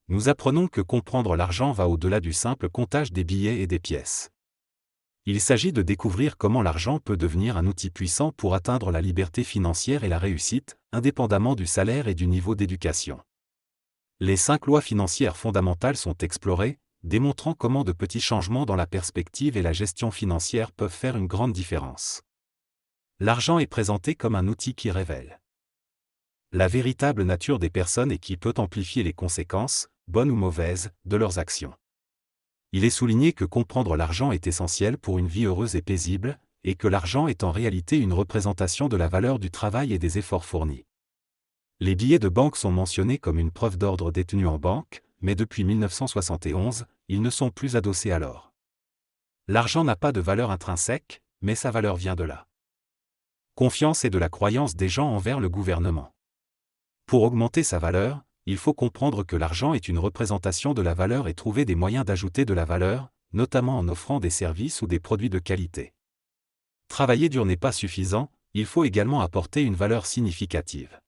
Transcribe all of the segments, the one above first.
Nous apprenons que comprendre l'argent va au-delà du simple comptage des billets et des pièces. Il s'agit de découvrir comment l'argent peut devenir un outil puissant pour atteindre la liberté financière et la réussite, indépendamment du salaire et du niveau d'éducation. Les 5 lois financières fondamentales sont explorées, démontrant comment de petits changements dans la perspective et la gestion financière peuvent faire une grande différence. L'argent est présenté comme un outil qui révèle la véritable nature des personnes et qui peut amplifier les conséquences, bonnes ou mauvaises, de leurs actions. Il est souligné que comprendre l'argent est essentiel pour une vie heureuse et paisible, et que l'argent est en réalité une représentation de la valeur du travail et des efforts fournis. Les billets de banque sont mentionnés comme une preuve d'ordre détenue en banque, mais depuis 1971, ils ne sont plus adossés à l'or. L'argent n'a pas de valeur intrinsèque, mais sa valeur vient de la confiance et de la croyance des gens envers le gouvernement. Pour augmenter sa valeur, il faut comprendre que l'argent est une représentation de la valeur et trouver des moyens d'ajouter de la valeur, notamment en offrant des services ou des produits de qualité. Travailler dur n'est pas suffisant, il faut également apporter une valeur significative.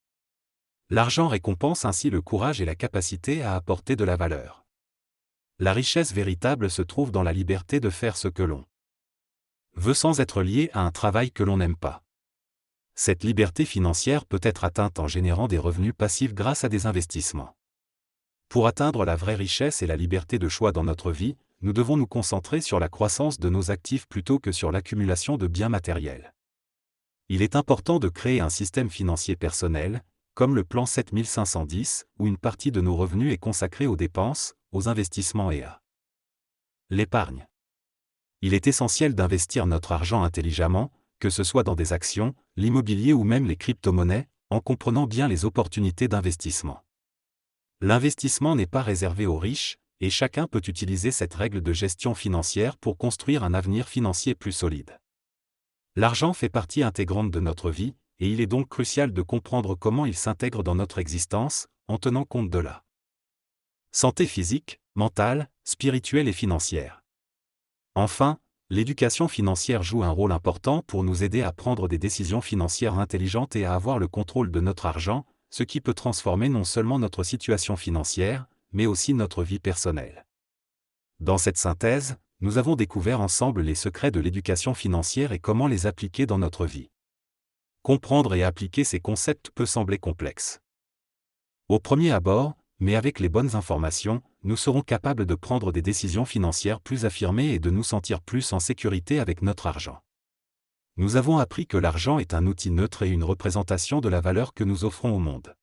L'argent récompense ainsi le courage et la capacité à apporter de la valeur. La richesse véritable se trouve dans la liberté de faire ce que l'on veut sans être lié à un travail que l'on n'aime pas. Cette liberté financière peut être atteinte en générant des revenus passifs grâce à des investissements. Pour atteindre la vraie richesse et la liberté de choix dans notre vie, nous devons nous concentrer sur la croissance de nos actifs plutôt que sur l'accumulation de biens matériels. Il est important de créer un système financier personnel, comme le plan 7510, où une partie de nos revenus est consacrée aux dépenses, aux investissements et à l'épargne. Il est essentiel d'investir notre argent intelligemment, que ce soit dans des actions, l'immobilier ou même les crypto-monnaies, en comprenant bien les opportunités d'investissement. L'investissement n'est pas réservé aux riches, et chacun peut utiliser cette règle de gestion financière pour construire un avenir financier plus solide. L'argent fait partie intégrante de notre vie, et il est donc crucial de comprendre comment il s'intègre dans notre existence, en tenant compte de la santé physique, mentale, spirituelle et financière. Enfin, l'éducation financière joue un rôle important pour nous aider à prendre des décisions financières intelligentes et à avoir le contrôle de notre argent, ce qui peut transformer non seulement notre situation financière, mais aussi notre vie personnelle. Dans cette synthèse, nous avons découvert ensemble les secrets de l'éducation financière et comment les appliquer dans notre vie. Comprendre et appliquer ces concepts peut sembler complexe au premier abord, mais avec les bonnes informations, nous serons capables de prendre des décisions financières plus affirmées et de nous sentir plus en sécurité avec notre argent. Nous avons appris que l'argent est un outil neutre et une représentation de la valeur que nous offrons au monde.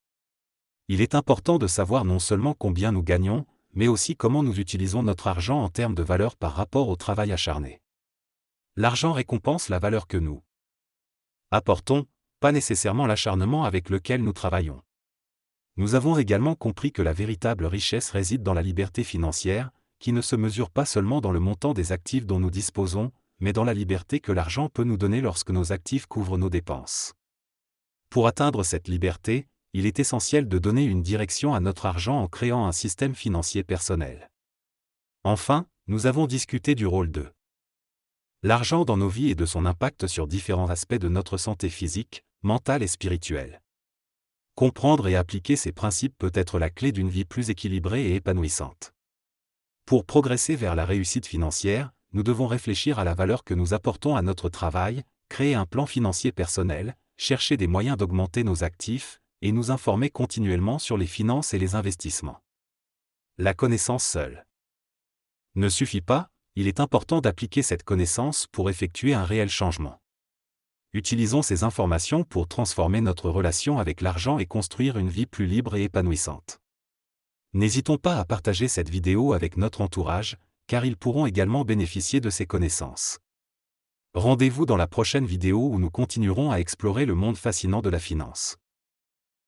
Il est important de savoir non seulement combien nous gagnons, mais aussi comment nous utilisons notre argent en termes de valeur par rapport au travail acharné. L'argent récompense la valeur que nous apportons, pas nécessairement l'acharnement avec lequel nous travaillons. Nous avons également compris que la véritable richesse réside dans la liberté financière, qui ne se mesure pas seulement dans le montant des actifs dont nous disposons, mais dans la liberté que l'argent peut nous donner lorsque nos actifs couvrent nos dépenses. Pour atteindre cette liberté, il est essentiel de donner une direction à notre argent en créant un système financier personnel. Enfin, nous avons discuté du rôle de l'argent dans nos vies et de son impact sur différents aspects de notre santé physique, mentale et spirituelle. Comprendre et appliquer ces principes peut être la clé d'une vie plus équilibrée et épanouissante. Pour progresser vers la réussite financière, nous devons réfléchir à la valeur que nous apportons à notre travail, créer un plan financier personnel, chercher des moyens d'augmenter nos actifs, et nous informer continuellement sur les finances et les investissements. La connaissance seule ne suffit pas, il est important d'appliquer cette connaissance pour effectuer un réel changement. Utilisons ces informations pour transformer notre relation avec l'argent et construire une vie plus libre et épanouissante. N'hésitons pas à partager cette vidéo avec notre entourage, car ils pourront également bénéficier de ces connaissances. Rendez-vous dans la prochaine vidéo où nous continuerons à explorer le monde fascinant de la finance.